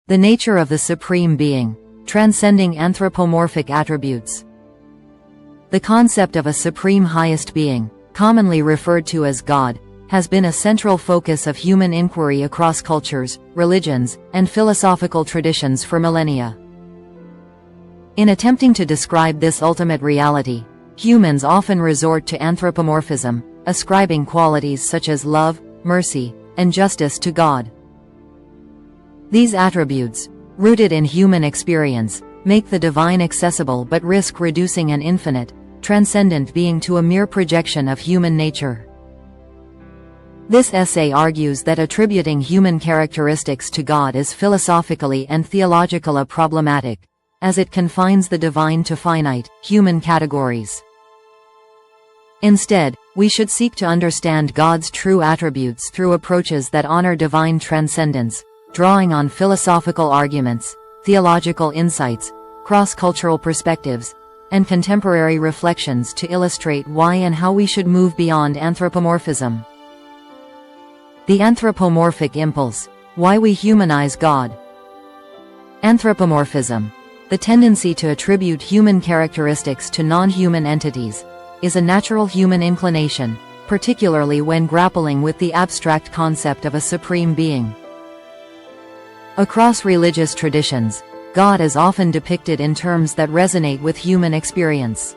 The nature of the Supreme Being, transcending anthropomorphic attributes. The concept of a supreme highest being, commonly referred to as God, has been a central focus of human inquiry across cultures, religions, and philosophical traditions for millennia. In attempting to describe this ultimate reality, humans often resort to anthropomorphism, ascribing qualities such as love, mercy, and justice to God. These attributes, rooted in human experience, make the divine accessible but risk reducing an infinite, transcendent being to a mere projection of human nature. This essay argues that attributing human characteristics to God is philosophically and theologically problematic, as it confines the divine to finite, human categories. Instead, we should seek to understand God's true attributes through approaches that honor divine transcendence, drawing on philosophical arguments, theological insights, cross-cultural perspectives, and contemporary reflections to illustrate why and how we should move beyond anthropomorphism. The anthropomorphic impulse, why we humanize God. Anthropomorphism, the tendency to attribute human characteristics to non-human entities, is a natural human inclination, particularly when grappling with the abstract concept of a supreme being. Across religious traditions, God is often depicted in terms that resonate with human experience.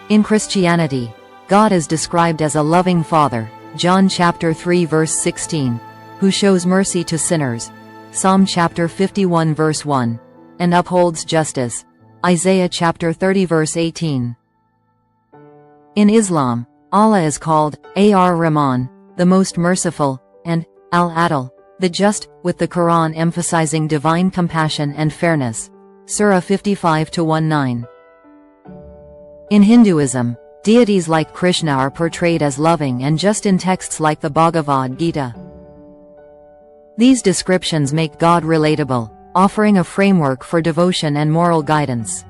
In Christianity, God is described as a loving Father, John chapter 3 verse 16, who shows mercy to sinners, Psalm chapter 51 verse 1, and upholds justice, Isaiah chapter 30 verse 18. In Islam, Allah is called Ar-Rahman, the most merciful, and Al-Adl, the just, with the Quran emphasizing divine compassion and fairness, Surah 55-19. In Hinduism, deities like Krishna are portrayed as loving and just in texts like the Bhagavad Gita. These descriptions make God relatable, offering a framework for devotion and moral guidance.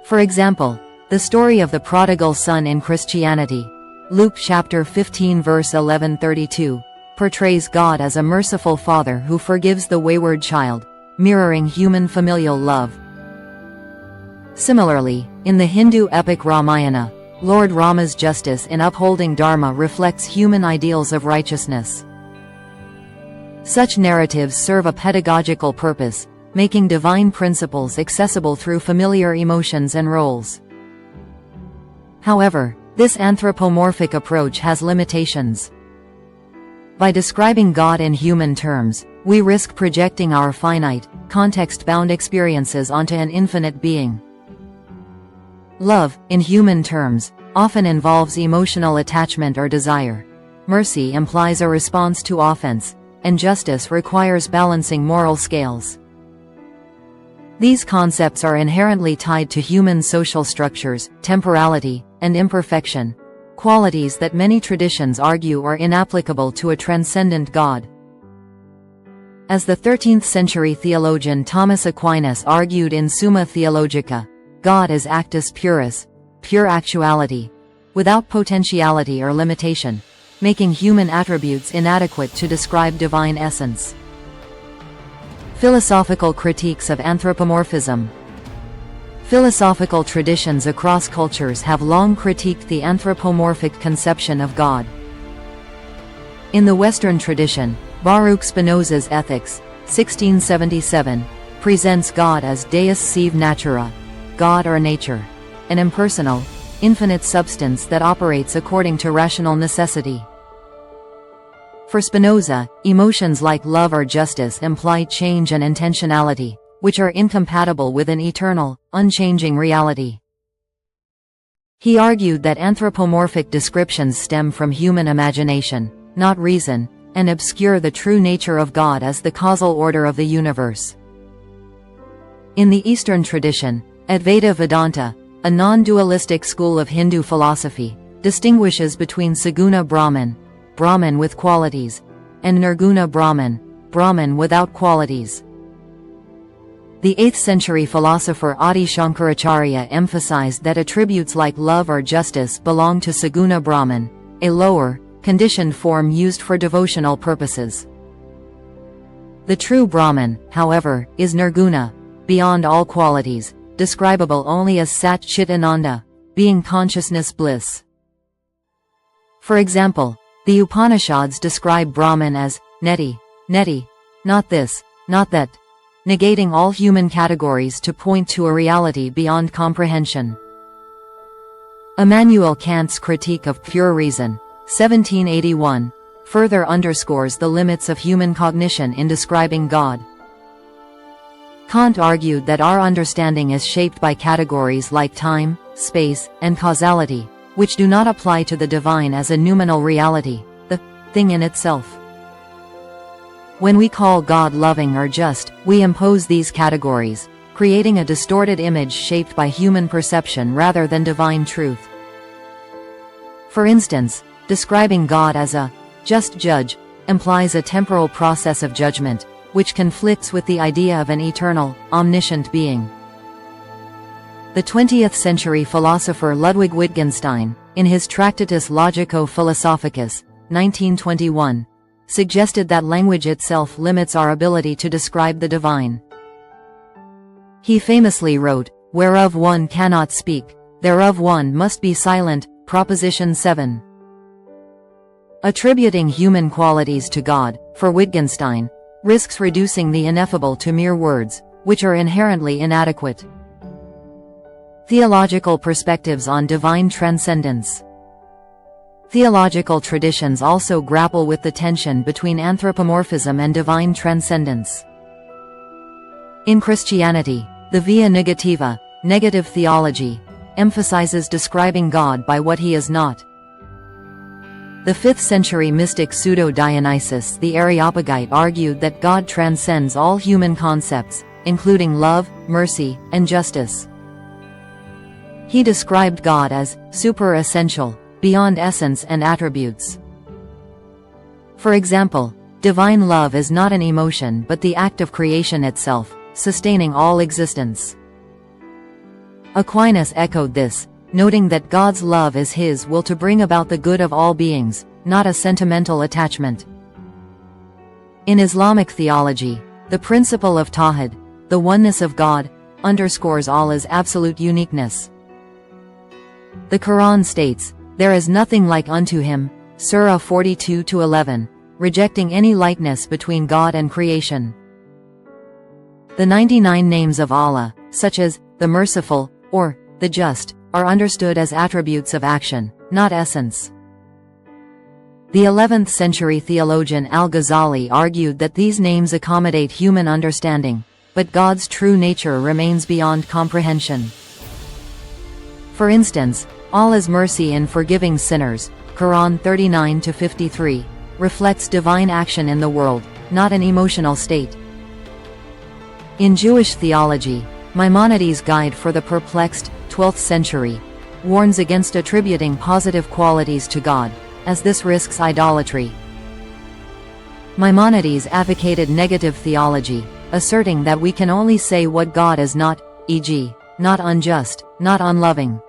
For example, the story of the prodigal son in Christianity, Luke chapter 15 verse 11-32, portrays God as a merciful father who forgives the wayward child, mirroring human familial love. Similarly, in the Hindu epic Ramayana, Lord Rama's justice in upholding dharma reflects human ideals of righteousness. Such narratives serve a pedagogical purpose, making divine principles accessible through familiar emotions and roles. However, this anthropomorphic approach has limitations. By describing God in human terms, we risk projecting our finite, context-bound experiences onto an infinite being. Love, in human terms, often involves emotional attachment or desire. Mercy implies a response to offense, and justice requires balancing moral scales. These concepts are inherently tied to human social structures, temporality, and imperfection, qualities that many traditions argue are inapplicable to a transcendent God. As the 13th century theologian Thomas Aquinas argued in Summa Theologica, God is actus purus, pure actuality, without potentiality or limitation, making human attributes inadequate to describe divine essence. Philosophical critiques of anthropomorphism. Philosophical traditions across cultures have long critiqued the anthropomorphic conception of God. In the Western tradition, Baruch Spinoza's Ethics, 1677, presents God as Deus sive natura, God or nature, an impersonal, infinite substance that operates according to rational necessity. For Spinoza, emotions like love or justice imply change and intentionality, which are incompatible with an eternal, unchanging reality. He argued that anthropomorphic descriptions stem from human imagination, not reason, and obscure the true nature of God as the causal order of the universe. In the Eastern tradition, Advaita Vedanta, a non-dualistic school of Hindu philosophy, distinguishes between Saguna Brahman, Brahman with qualities, and Nirguna Brahman, Brahman without qualities. The 8th century philosopher Adi Shankaracharya emphasized that attributes like love or justice belong to Saguna Brahman, a lower, conditioned form used for devotional purposes. The true Brahman, however, is Nirguna, beyond all qualities, describable only as Sat Chit Ananda, being consciousness bliss. For example, the Upanishads describe Brahman as neti, neti, not this, not that, negating all human categories to point to a reality beyond comprehension. Immanuel Kant's Critique of Pure Reason, 1781, further underscores the limits of human cognition in describing God. Kant argued that our understanding is shaped by categories like time, space, and causality, which do not apply to the divine as a noumenal reality, the thing in itself. When we call God loving or just, we impose these categories, creating a distorted image shaped by human perception rather than divine truth. For instance, describing God as a just judge implies a temporal process of judgment, which conflicts with the idea of an eternal, omniscient being. The 20th century philosopher Ludwig Wittgenstein, in his Tractatus Logico-Philosophicus, 1921, suggested that language itself limits our ability to describe the divine. He famously wrote, "Whereof one cannot speak, thereof one must be silent." Proposition 7. Attributing human qualities to God, for Wittgenstein, risks reducing the ineffable to mere words, which are inherently inadequate. Theological perspectives on divine transcendence. Theological traditions also grapple with the tension between anthropomorphism and divine transcendence. In Christianity, the via negativa, negative theology, emphasizes describing God by what he is not. The 5th century mystic Pseudo-Dionysius the Areopagite argued that God transcends all human concepts, including love, mercy, and justice. He described God as super-essential, beyond essence and attributes. For example, divine love is not an emotion but the act of creation itself, sustaining all existence. Aquinas echoed this, noting that God's love is his will to bring about the good of all beings, not a sentimental attachment. In Islamic theology, the principle of Tawhid, the oneness of God, underscores Allah's absolute uniqueness. The Quran states, "There is nothing like unto him," Surah 42-11, rejecting any likeness between God and creation. The 99 names of Allah, such as the Merciful, or the Just, are understood as attributes of action, not essence. The 11th century theologian Al-Ghazali argued that these names accommodate human understanding, but God's true nature remains beyond comprehension. For instance, Allah's mercy in forgiving sinners, Quran 39-53, reflects divine action in the world, not an emotional state. In Jewish theology, Maimonides' Guide for the Perplexed, 12th century, warns against attributing positive qualities to God, as this risks idolatry. Maimonides advocated negative theology, asserting that we can only say what God is not, e.g., not unjust, not unloving.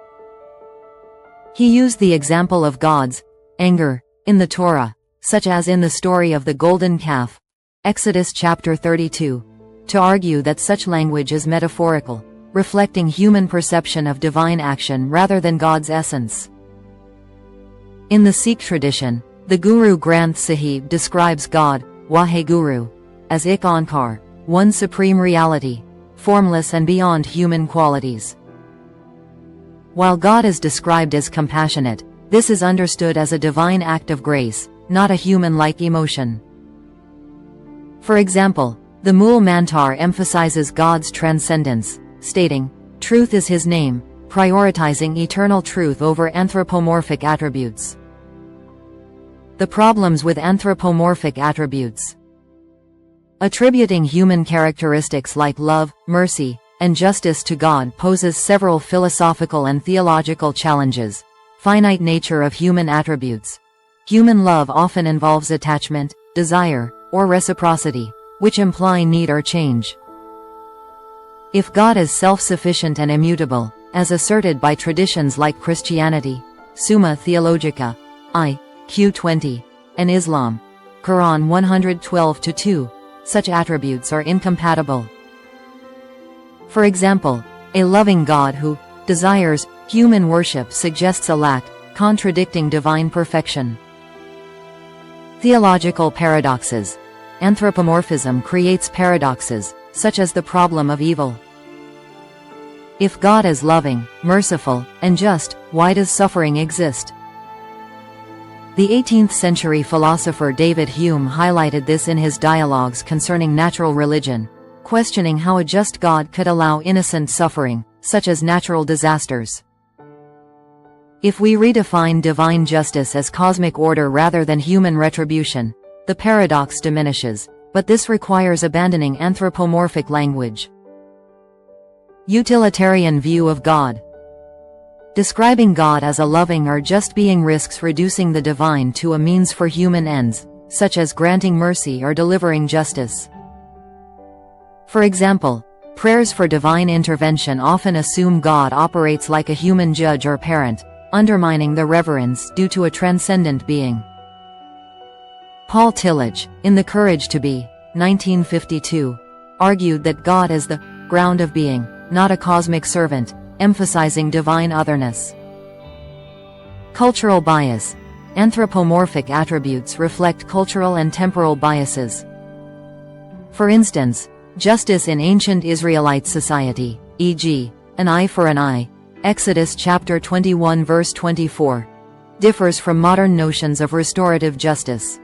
He used the example of God's anger in the Torah, such as in the story of the golden calf, Exodus chapter 32, to argue that such language is metaphorical, reflecting human perception of divine action rather than God's essence. In the Sikh tradition, the Guru Granth Sahib describes God, Waheguru, as Ik Onkar, one supreme reality, formless and beyond human qualities. While God is described as compassionate, this is understood as a divine act of grace, not a human-like emotion. For example, the Mool Mantar emphasizes God's transcendence, stating, "Truth is his name," prioritizing eternal truth over anthropomorphic attributes. The problems with anthropomorphic attributes. Attributing human characteristics like love, mercy, and justice to God poses several philosophical and theological challenges. Finite nature of human attributes. Human love often involves attachment, desire, or reciprocity, which imply need or change. If God is self-sufficient and immutable, as asserted by traditions like Christianity, Summa Theologica, I. Q 20, and Islam, Quran 112-2, such attributes are incompatible. For example, a loving God who desires human worship suggests a lack, contradicting divine perfection. Theological paradoxes. Anthropomorphism creates paradoxes, such as the problem of evil. If God is loving, merciful, and just, why does suffering exist? The 18th century philosopher David Hume highlighted this in his dialogues concerning natural religion, questioning how a just God could allow innocent suffering, such as natural disasters. If we redefine divine justice as cosmic order rather than human retribution, the paradox diminishes, but this requires abandoning anthropomorphic language. Utilitarian view of God. Describing God as a loving or just being risks reducing the divine to a means for human ends, such as granting mercy or delivering justice. For example, prayers for divine intervention often assume God operates like a human judge or parent, undermining the reverence due to a transcendent being. Paul Tillich, in The Courage to Be, 1952, argued that God is the ground of being, not a cosmic servant, emphasizing divine otherness. Cultural bias. Anthropomorphic attributes reflect cultural and temporal biases. For instance, justice in ancient Israelite society, e.g., an eye for an eye, Exodus chapter 21 verse 24, differs from modern notions of restorative justice.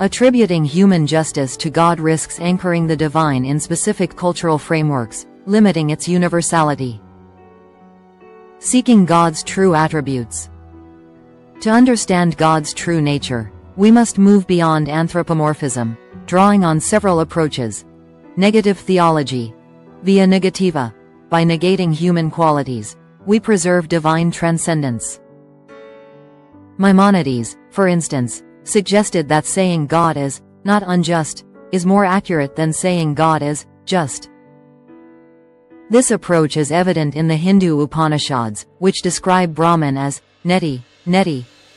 Attributing human justice to God risks anchoring the divine in specific cultural frameworks, limiting its universality. Seeking God's true attributes. To understand God's true nature, we must move beyond anthropomorphism, drawing on several approaches. Negative theology. Via negativa. By negating human qualities, we preserve divine transcendence. Maimonides, for instance, suggested that saying God is not unjust is more accurate than saying God is just. This approach is evident in the Hindu Upanishads, which describe Brahman as neti,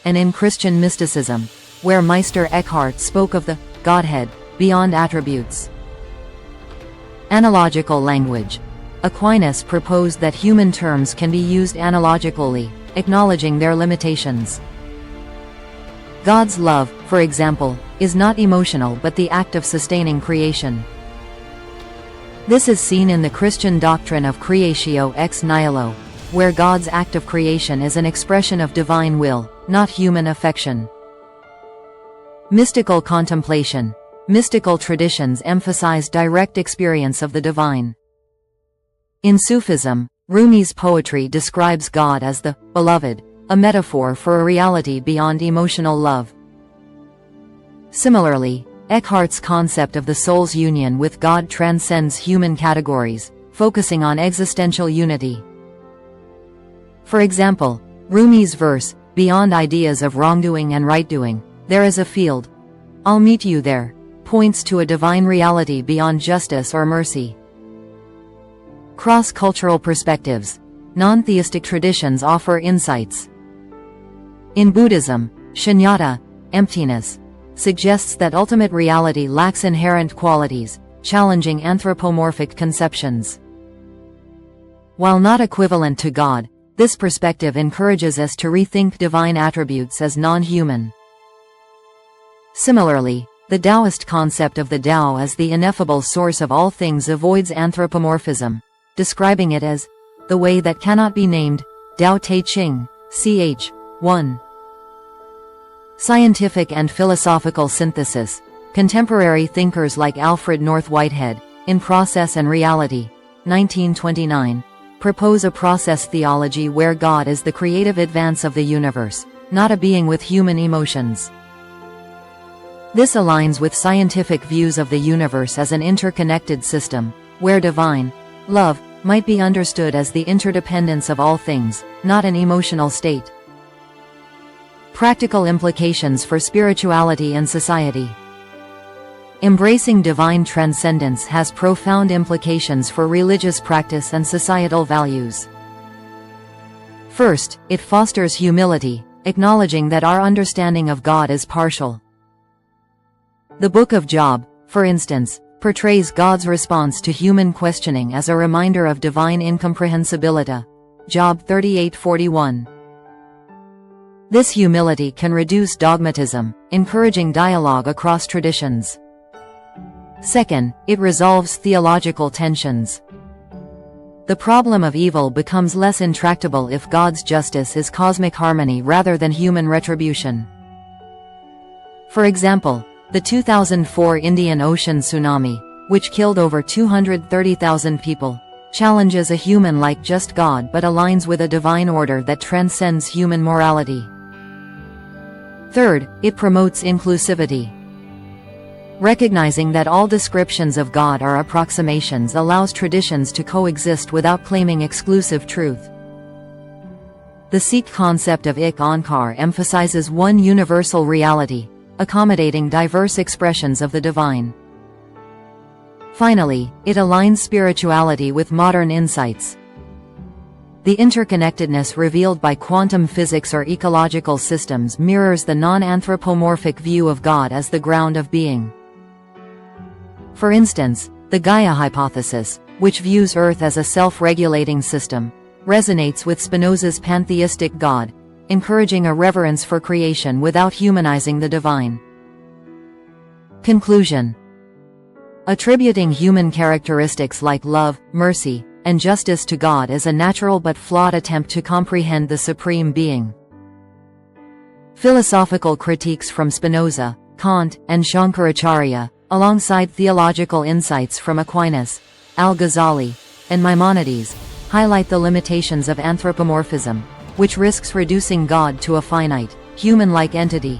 and in Christian mysticism, where Meister Eckhart spoke of the Godhead beyond attributes. Analogical language. Aquinas proposed that human terms can be used analogically, acknowledging their limitations. God's love, for example, is not emotional but the act of sustaining creation. This is seen in the Christian doctrine of creatio ex nihilo, where God's act of creation is an expression of divine will, not human affection. Mystical contemplation. Mystical traditions emphasize direct experience of the divine. In Sufism, Rumi's poetry describes God as the beloved, a metaphor for a reality beyond emotional love. Similarly, Eckhart's concept of the soul's union with God transcends human categories, focusing on existential unity. For example, Rumi's verse, "Beyond ideas of wrongdoing and right-doing, there is a field. I'll meet you there," points to a divine reality beyond justice or mercy. Cross-cultural perspectives. Non-theistic traditions offer insights. In Buddhism, shunyata, emptiness, suggests that ultimate reality lacks inherent qualities, challenging anthropomorphic conceptions. While not equivalent to God, this perspective encourages us to rethink divine attributes as non-human. Similarly, the Taoist concept of the Tao as the ineffable source of all things avoids anthropomorphism, describing it as the way that cannot be named, Tao Te Ching, ch. 1. Scientific and philosophical synthesis. Contemporary thinkers like Alfred North Whitehead, in Process and Reality, 1929, propose a process theology where God is the creative advance of the universe, not a being with human emotions. This aligns with scientific views of the universe as an interconnected system, where divine love might be understood as the interdependence of all things, not an emotional state. Practical implications for spirituality and society. Embracing divine transcendence has profound implications for religious practice and societal values. First, it fosters humility, acknowledging that our understanding of God is partial. The Book of Job, for instance, portrays God's response to human questioning as a reminder of divine incomprehensibility. Job 38:41. This humility can reduce dogmatism, encouraging dialogue across traditions. Second, it resolves theological tensions. The problem of evil becomes less intractable if God's justice is cosmic harmony rather than human retribution. For example, the 2004 Indian Ocean tsunami, which killed over 230,000 people, challenges a human-like just God but aligns with a divine order that transcends human morality. Third, it promotes inclusivity. Recognizing that all descriptions of God are approximations allows traditions to coexist without claiming exclusive truth. The Sikh concept of Ik Onkar emphasizes one universal reality, accommodating diverse expressions of the divine. Finally, it aligns spirituality with modern insights. The interconnectedness revealed by quantum physics or ecological systems mirrors the non-anthropomorphic view of God as the ground of being. For instance, the Gaia hypothesis, which views Earth as a self-regulating system, resonates with Spinoza's pantheistic God, encouraging a reverence for creation without humanizing the divine. Conclusion. Attributing human characteristics like love, mercy, and justice to God is a natural but flawed attempt to comprehend the Supreme Being. Philosophical critiques from Spinoza, Kant, and Shankaracharya, alongside theological insights from Aquinas, Al-Ghazali, and Maimonides, highlight the limitations of anthropomorphism, which risks reducing God to a finite, human-like entity.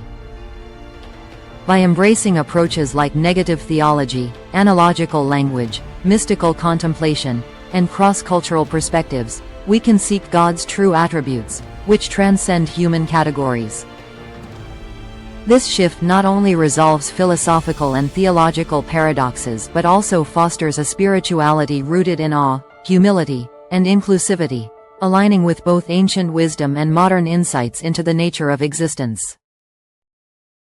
By embracing approaches like negative theology, analogical language, mystical contemplation, and cross-cultural perspectives, we can seek God's true attributes, which transcend human categories. This shift not only resolves philosophical and theological paradoxes but also fosters a spirituality rooted in awe, humility, and inclusivity, aligning with both ancient wisdom and modern insights into the nature of existence.